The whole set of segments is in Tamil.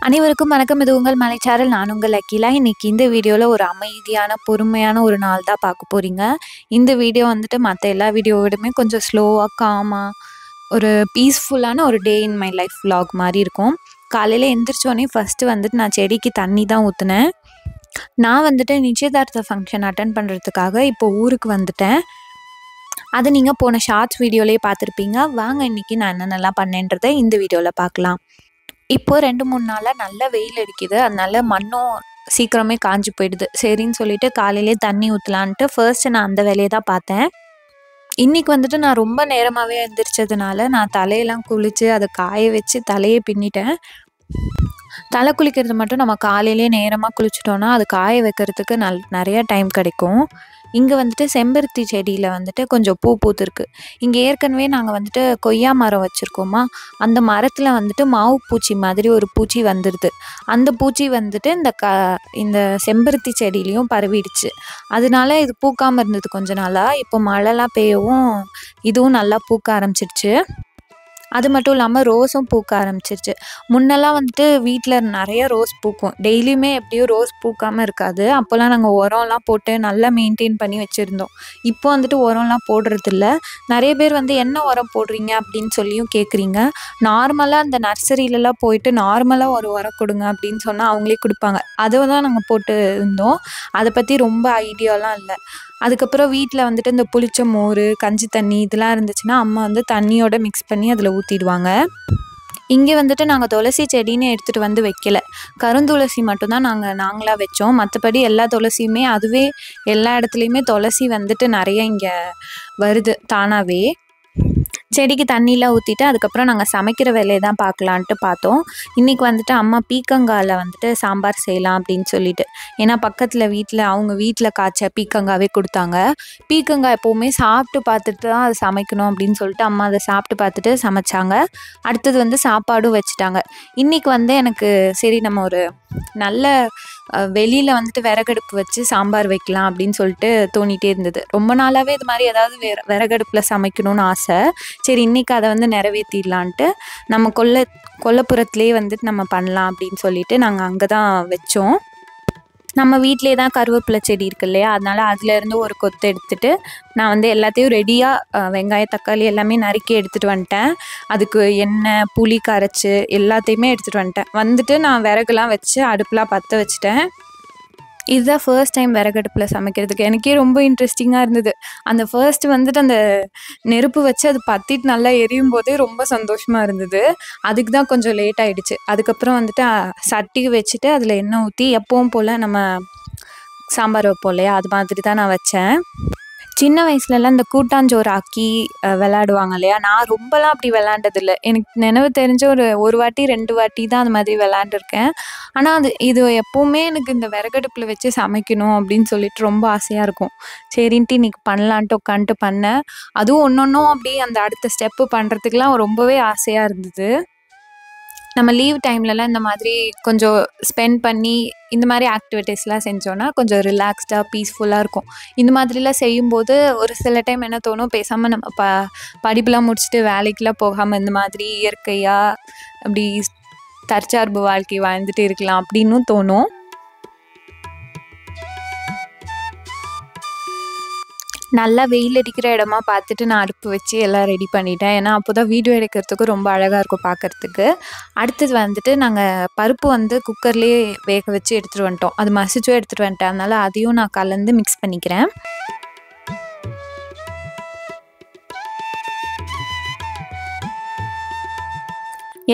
அனைவருக்கும் வணக்கம். இது உங்கள் மலைச்சாரல். நான் உங்கள் அகிலா. இன்னைக்கு இந்த வீடியோவில் ஒரு அமைதியான பொறுமையான ஒரு நாள் தான் பார்க்க போகிறீங்க. இந்த வீடியோ வந்துட்டு மற்ற எல்லா வீடியோவிடமே கொஞ்சம் ஸ்லோவாக காமாக ஒரு பீஸ்ஃபுல்லான ஒரு டே இன் மை லைஃப் vlog மாதிரி இருக்கும். காலையில் எந்திரிச்சோடனே ஃபஸ்ட்டு வந்துட்டு நான் செடிக்கு தண்ணி தான் ஊற்றுனேன். நான் வந்துட்டு நிச்சயதார்த்த ஃபங்க்ஷன் அட்டன் பண்ணுறதுக்காக இப்போ ஊருக்கு வந்துட்டேன். அது நீங்கள் போன ஷார்ட்ஸ் வீடியோலேயே பார்த்துருப்பீங்க. வாங்க இன்றைக்கி நான் என்னென்னலாம் பண்ணேன்றதை இந்த வீடியோவில் பார்க்கலாம். இப்போது 2-3 நாளாக நல்ல வெயில் அடிக்குது. அதனால மண்ணும் சீக்கிரமே காஞ்சி போயிடுது. சரின்னு சொல்லிட்டு காலையிலே தண்ணி ஊற்றலான்ட்டு ஃபர்ஸ்ட்டு நான் அந்த வேலையை தான் பார்த்தேன். இன்றைக்கி வந்துட்டு நான் ரொம்ப நேரமாகவே எழுந்திரிச்சதுனால நான் தலையெல்லாம் குளித்து அதை காய வச்சு தலையே பின்னிட்டேன். தலை குளிக்கிறது மட்டும் நம்ம காலையிலே நேரமாக குளிச்சிட்டோன்னா அது காய வைக்கிறதுக்கு நிறைய டைம் கிடைக்கும். இங்கே வந்துட்டு செம்பருத்தி செடியில் வந்துட்டு கொஞ்சம் பூ பூத்துருக்கு. இங்கே ஏற்கனவே நாங்கள் வந்துட்டு கொய்யா மரம் வச்சுருக்கோமா, அந்த மரத்தில் வந்துட்டு மாவு பூச்சி மாதிரி ஒரு பூச்சி வந்துடுது. அந்த பூச்சி வந்துட்டு இந்த செம்பருத்தி செடியிலையும் பரவிடுச்சு. அதனால இது பூக்காமல் இருந்தது கொஞ்ச நாளாக. இப்போ மழைலாம் பெய்யவும் இதுவும் நல்லா பூக்க ஆரம்பிச்சிடுச்சு. அது மட்டும் இல்லாமல் ரோஸும் பூக்க ஆரம்பிச்சிருச்சு. முன்னெல்லாம் வந்துட்டு வீட்டில் நிறைய ரோஸ் பூக்கும். டெய்லியுமே எப்படியும் ரோஸ் பூக்காமல் இருக்காது. அப்போல்லாம் நாங்கள் உரம்லாம் போட்டு நல்லா மெயின்டைன் பண்ணி வச்சுருந்தோம். இப்போ வந்துட்டு உரம்லாம் போடுறதில்ல. நிறைய பேர் வந்து என்ன உரம் போடுறீங்க அப்படின்னு சொல்லியும் கேட்குறீங்க. நார்மலாக அந்த நர்சரியிலலாம் போயிட்டு நார்மலாக ஒரு உரம் கொடுங்க அப்படின்னு சொன்னால் அவங்களே கொடுப்பாங்க. அதை தான் நாங்கள் போட்டு இருந்தோம். அதை பற்றி ரொம்ப ஐடியாலாம் இல்லை. அதுக்கப்புறம் வீட்டில் வந்துட்டு இந்த புளிச்ச மோர், கஞ்சி தண்ணி இதெல்லாம் இருந்துச்சுன்னா அம்மா வந்து தண்ணியோட மிக்ஸ் பண்ணி அதில் ஊற்றிடுவாங்க. இங்கே வந்துட்டு நாங்கள் துளசி செடின்னு எடுத்துகிட்டு வந்து வைக்கல. கருந்துளசி மட்டும்தான் நாங்களாக வச்சோம். மற்றபடி எல்லா துளசியுமே அதுவே எல்லா இடத்துலையுமே துளசி வந்துட்டு நிறைய இங்கே வருது தானாகவே. செடிக்கு தண்ணிலாம் ஊற்றிட்டு அதுக்கப்புறம் நாங்கள் சமைக்கிற வேலையை தான் பார்க்கலான்ட்டு பார்த்தோம். இன்றைக்கி வந்துட்டு அம்மா பீக்கங்காயில் வந்துட்டு சாம்பார் செய்யலாம் அப்படின்னு சொல்லிட்டு. ஏன்னா பக்கத்தில் அவங்க வீட்டில் காய்ச்ச பீக்கங்காவே கொடுத்தாங்க. பீக்கங்காய் எப்போவுமே சாப்பிட்டு பார்த்துட்டு தான் அது சமைக்கணும் அப்படின்னு சொல்லிட்டு அம்மா அதை சாப்பிட்டு பார்த்துட்டு சமைச்சாங்க. அடுத்தது வந்து சாப்பாடும் வச்சுட்டாங்க. இன்றைக்கி வந்து எனக்கு சரி நம்ம ஒரு நல்ல வெளியில் வந்துட்டு விறகடுப்பு வச்சு சாம்பார் வைக்கலாம் அப்படின்னு சொல்லிட்டு தோணிகிட்டே இருந்தது. ரொம்ப நாளாகவே இது மாதிரி ஏதாவது விறகடுப்பில் சமைக்கணும்னு ஆசை. சரி இன்றைக்கி அதை வந்து நிறைவேற்றிடலான்ட்டு நம்ம கொல்லைப்புறத்துலேயே வந்துட்டு நம்ம பண்ணலாம் அப்படின்னு சொல்லிட்டு நாங்கள் அங்கே தான் வச்சோம். நம்ம வீட்டிலே தான் கருவேப்பிலை செடி இருக்கு இல்லையா, அதனால் அதுலேருந்து ஒரு கொத்து எடுத்துகிட்டு நான் வந்து எல்லாத்தையும் ரெடியாக வெங்காயம் தக்காளி எல்லாமே நறுக்கி எடுத்துகிட்டு வந்துட்டேன். அதுக்கு எண்ணெய் புளி கரைச்சி எல்லாத்தையுமே எடுத்துகிட்டு வந்துட்டு நான் விறகுலாம் வச்சு அடுப்புலாம் பற்ற வச்சுட்டேன். இதுதான் ஃபர்ஸ்ட் டைம் விறகடுப்பில் சமைக்கிறதுக்கு. எனக்கே ரொம்ப இன்ட்ரெஸ்டிங்காக இருந்தது. அந்த ஃபர்ஸ்ட்டு வந்துட்டு அந்த நெருப்பு வச்சு அது பற்றிட்டு நல்லா எரியும் போதே ரொம்ப சந்தோஷமாக இருந்தது. அதுக்கு தான் கொஞ்சம் லேட் ஆகிடுச்சு. அதுக்கப்புறம் வந்துட்டு சட்டி வச்சுட்டு அதில் எண்ணெய் ஊற்றி எப்பவும் போல் நம்ம சாம்பார் வைப்போம் இல்லையா, அது மாதிரி தான் நான் வச்சேன். சின்ன வயசுலலாம் இந்த கூட்டாஞ்சோறு ஆக்கி விளாடுவாங்க இல்லையா, நான் ரொம்பலாம் அப்படி விளாண்டதில்லை. எனக்கு நினைவு தெரிஞ்ச ஒரு வாட்டி 2 வாட்டி தான் அது மாதிரி விளாண்டுருக்கேன். ஆனால் இது எப்போவுமே எனக்கு இந்த விறகடுப்பில் வச்சு சமைக்கணும் அப்படின்னு சொல்லிட்டு ரொம்ப ஆசையாக இருக்கும். சரின்ட்டு இன்றைக்கி பண்ணலான்ட்டு உட்காந்துட்டு பண்ணேன். அதுவும் ஒன்றொன்றும் அப்படியே அந்த அடுத்த ஸ்டெப்பு பண்ணுறதுக்கெலாம் ரொம்பவே ஆசையாக இருந்தது. நம்ம லீவ் டைம்லலாம் இந்த மாதிரி கொஞ்சம் ஸ்பெண்ட் பண்ணி இந்த மாதிரி ஆக்டிவிட்டீஸ்லாம் செஞ்சோன்னா கொஞ்சம் ரிலாக்ஸ்டாக பீஸ்ஃபுல்லாக இருக்கும். இந்த மாதிரிலாம் செய்யும்போது ஒரு சில டைம் என்ன தோணும், பேசாமல் நம்ம படிப்புலாம் முடிச்சுட்டு வேலைக்கெலாம் போகாமல் இந்த மாதிரி இயற்கையாக அப்படி தற்சார்பு வாழ்க்கை வாழ்ந்துட்டு இருக்கலாம் அப்படின்னும் தோணும். நல்லா வெயில் அடிக்கிற இடமா பார்த்துட்டு நான் அடுப்பு வச்சு எல்லாம் ரெடி பண்ணிட்டேன். ஏன்னா அப்போ தான் வீடியோ எடுக்கிறதுக்கு ரொம்ப அழகாக இருக்கும் பார்க்குறதுக்கு. அடுத்தது வந்துட்டு நாங்கள் பருப்பு வந்து குக்கர்லேயே வேக வச்சு எடுத்துகிட்டு வந்துட்டோம். அது மசிச்சும் எடுத்துகிட்டு வந்துட்டேன். அதனால் அதையும் நான் கலந்து மிக்ஸ் பண்ணிக்கிறேன்.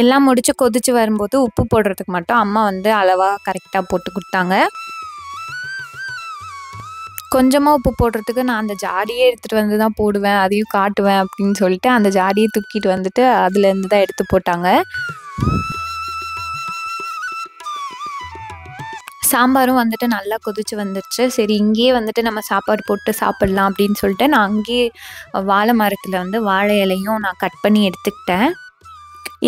எல்லாம் முடிச்சு கொதிச்சு வரும்போது உப்பு போடுறதுக்கு மட்டும் அம்மா வந்து அளவாக கரெக்டாக போட்டு கொடுத்தாங்க. கொஞ்சமாக உப்பு போடுறதுக்கு நான் அந்த ஜாடியே எடுத்துகிட்டு வந்து தான் போடுவேன், அதையும் காட்டுவேன் அப்படின்னு சொல்லிட்டு அந்த ஜாடியை தூக்கிட்டு வந்துட்டு அதுலேருந்து தான் எடுத்து போட்டாங்க. சாம்பாரும் வந்துட்டு நல்லா கொதிச்சு வந்துடுச்சு. சரி இங்கேயே வந்துட்டு நம்ம சாப்பாடு போட்டு சாப்பிட்லாம் அப்படின்னு சொல்லிட்டு நான் அங்கேயே வாழை மரத்தில் வந்து வாழை இலையும் நான் கட் பண்ணி எடுத்துக்கிட்டேன்.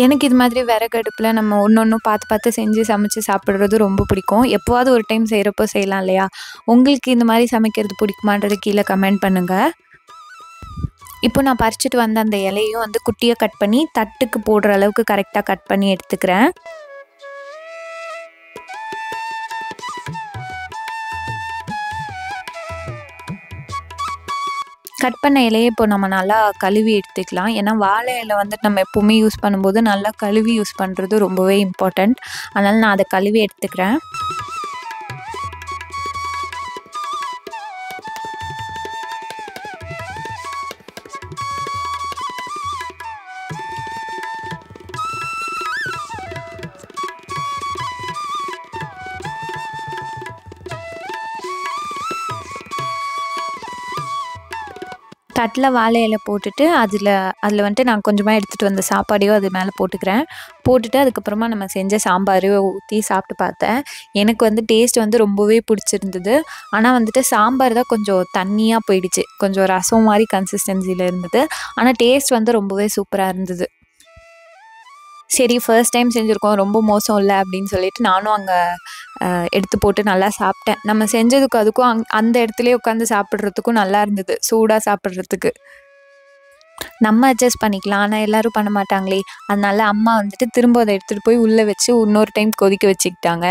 எனக்கு இது மாதிரி விறகடுப்பில் நம்ம ஒன்று பார்த்து செஞ்சு சமைச்சு சாப்பிட்றது ரொம்ப பிடிக்கும். எப்போவாவது ஒரு டைம் செய்கிறப்போ செய்யலாம் இல்லையா. உங்களுக்கு இந்த மாதிரி சமைக்கிறது பிடிக்குமான்றது கீழே கமெண்ட் பண்ணுங்கள். இப்போ நான் பறிச்சுட்டு வந்த அந்த இலையும் வந்து குட்டியாக கட் பண்ணி தட்டுக்கு போடுற அளவுக்கு கரெக்டாக கட் பண்ணி எடுத்துக்கிறேன். கட் பண்ண இலையை இப்போ நம்ம நல்லா கழுவி எடுத்துக்கலாம். ஏன்னா வாழை இலை வந்துட்டு நம்ம எப்போவுமே யூஸ் பண்ணும்போது நல்லா கழுவி யூஸ் பண்ணுறது ரொம்பவே இம்பார்ட்டண்ட். அதனால் நான் அதை கழுவி எடுத்துக்கிறேன். தட்டில் வாழை இலை போட்டுட்டு அதில் வந்துட்டு நான் கொஞ்சமாக எடுத்துகிட்டு வந்த சாப்பாடையோ அது மேலே போட்டுக்கிறேன். போட்டுட்டு அதுக்கப்புறமா நம்ம செஞ்ச சாம்பார் ஊற்றி சாப்பிட்டு பார்த்தேன். எனக்கு வந்து டேஸ்ட் வந்து ரொம்பவே பிடிச்சிருந்தது. ஆனால் வந்துட்டு சாம்பார் தான் கொஞ்சம் தண்ணியாக போயிடுச்சு. கொஞ்சம் ரசம் மாதிரி கன்சிஸ்டன்சியில் இருந்தது. ஆனால் டேஸ்ட் வந்து ரொம்பவே சூப்பராக இருந்தது. சரி ஃபர்ஸ்ட் டைம் செஞ்சுருக்கோம், ரொம்ப மோசம் இல்லை அப்படின்னு சொல்லிட்டு நானும் அங்கே எடுத்து போட்டு நல்லா சாப்பிட்டேன். நம்ம செஞ்சதுக்கும் அதுக்கும் அந்த இடத்துலயே உட்காந்து சாப்பிட்றதுக்கும் நல்லா இருந்தது, சூடாக சாப்பிட்றதுக்கு. நம்ம அட்ஜஸ்ட் பண்ணிக்கலாம், ஆனால் எல்லோரும் பண்ண மாட்டாங்களே. அதனால அம்மா வந்துட்டு திரும்ப அதை எடுத்துகிட்டு போய் உள்ளே வச்சு இன்னொரு டைம் கொதிக்க வச்சுக்கிட்டாங்க.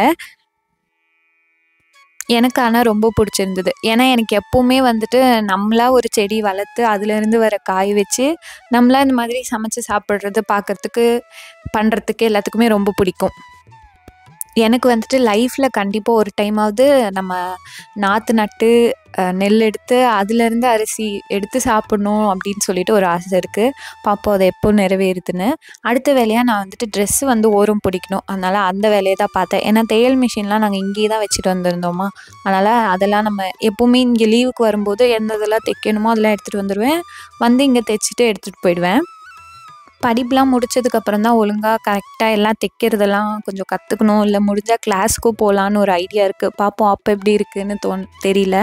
எனக்கு ஆனால் ரொம்ப பிடிச்சிருந்தது. ஏன்னா எனக்கு எப்போவுமே வந்துட்டு நம்மளா ஒரு செடி வளர்த்து அதுலேருந்து வர காய் வச்சு நம்மளா இந்த மாதிரி சமைச்சு சாப்பிட்றது பார்க்குறதுக்கு பண்ணுறதுக்கு எல்லாத்துக்குமே ரொம்ப பிடிக்கும். எனக்கு வந்துட்டு லைஃப்பில் கண்டிப்பாக ஒரு டைமாவது நம்ம நாற்று நட்டு நெல் எடுத்து அதுலேருந்து அரிசி எடுத்து சாப்பிட்ணும் அப்படின்னு சொல்லிட்டு ஒரு ஆசை இருக்குது. பார்ப்போம் அது எப்போ நிறைவேறுதுன்னு. அடுத்த வேலையாக நான் வந்துட்டு ட்ரெஸ்ஸு வந்து ஓரம் பிடிக்கணும். அதனால் அந்த வேலையை தான் பார்த்தேன். ஏன்னா தையல் மிஷின்லாம் நாங்கள் இங்கேயே தான் வச்சுட்டு வந்திருந்தோமா. அதனால் அதெல்லாம் நம்ம எப்போவுமே இங்கே லீவுக்கு வரும்போது எந்த இதெல்லாம் தைக்கணுமோ அதெல்லாம் எடுத்துகிட்டு வந்துடுவேன். வந்து இங்கே தைச்சிட்டு எடுத்துகிட்டு போயிடுவேன். படிப்புலாம் முடிச்சதுக்கப்புறம் தான் ஒழுங்காக கரெக்டாக எல்லாம் தைக்கிறதெல்லாம் கொஞ்சம் கற்றுக்கணும். இல்லை முடிஞ்சால் கிளாஸ்க்கும் போகலான்னு ஒரு ஐடியா இருக்குது. பார்ப்போம் அப்போ எப்படி இருக்குதுன்னு தெரியல.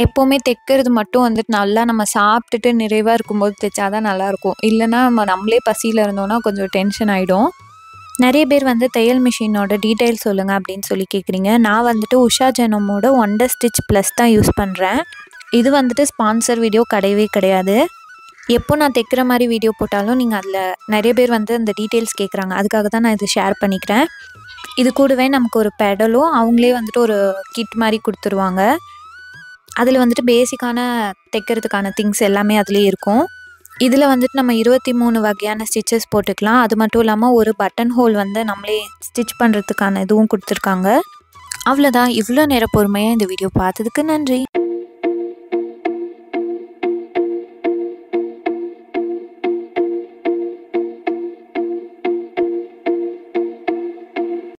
எப்போவுமே தைக்கிறது மட்டும் வந்துட்டு நல்லா நம்ம சாப்பிட்டுட்டு நிறைவாக இருக்கும்போது தைச்சா தான் நல்லாயிருக்கும். இல்லைன்னா நம்மளே பசியில் இருந்தோன்னா கொஞ்சம் டென்ஷன் ஆகிடும். நிறைய பேர் வந்து தையல் மிஷினோட டீட்டெயில் சொல்லுங்கள் அப்படின்னு சொல்லி கேட்குறீங்க. நான் வந்துட்டு உஷா ஜெனமோட ஒண்டர் ஸ்டிச் ப்ளஸ் தான் யூஸ் பண்ணுறேன். இது வந்துட்டு ஸ்பான்சர் வீடியோ கிடையவே கிடையாது. எப்போ நான் தைக்கிற மாதிரி வீடியோ போட்டாலும் நீங்கள் அதில் நிறைய பேர் வந்து அந்த டீட்டெயில்ஸ் கேட்குறாங்க. அதுக்காக தான் நான் இதை ஷேர் பண்ணிக்கிறேன். இது கூடவே நமக்கு ஒரு பெடலும் அவங்களே வந்துட்டு ஒரு கிட் மாதிரி கொடுத்துருவாங்க. அதில் வந்துட்டு பேசிக்கான தைக்கிறதுக்கான திங்ஸ் எல்லாமே அதுலேயே இருக்கும். இதில் வந்துட்டு நம்ம 23 வகையான ஸ்டிச்சஸ் போட்டுக்கலாம். அது மட்டும் இல்லாமல் ஒரு பட்டன் ஹோல் வந்து நம்மளே ஸ்டிச் பண்ணுறதுக்கான இதுவும் கொடுத்துருக்காங்க. அவ்வளோதான். இவ்வளோ நேரம் பொறுமையாக இந்த வீடியோ பார்த்ததுக்கு நன்றி.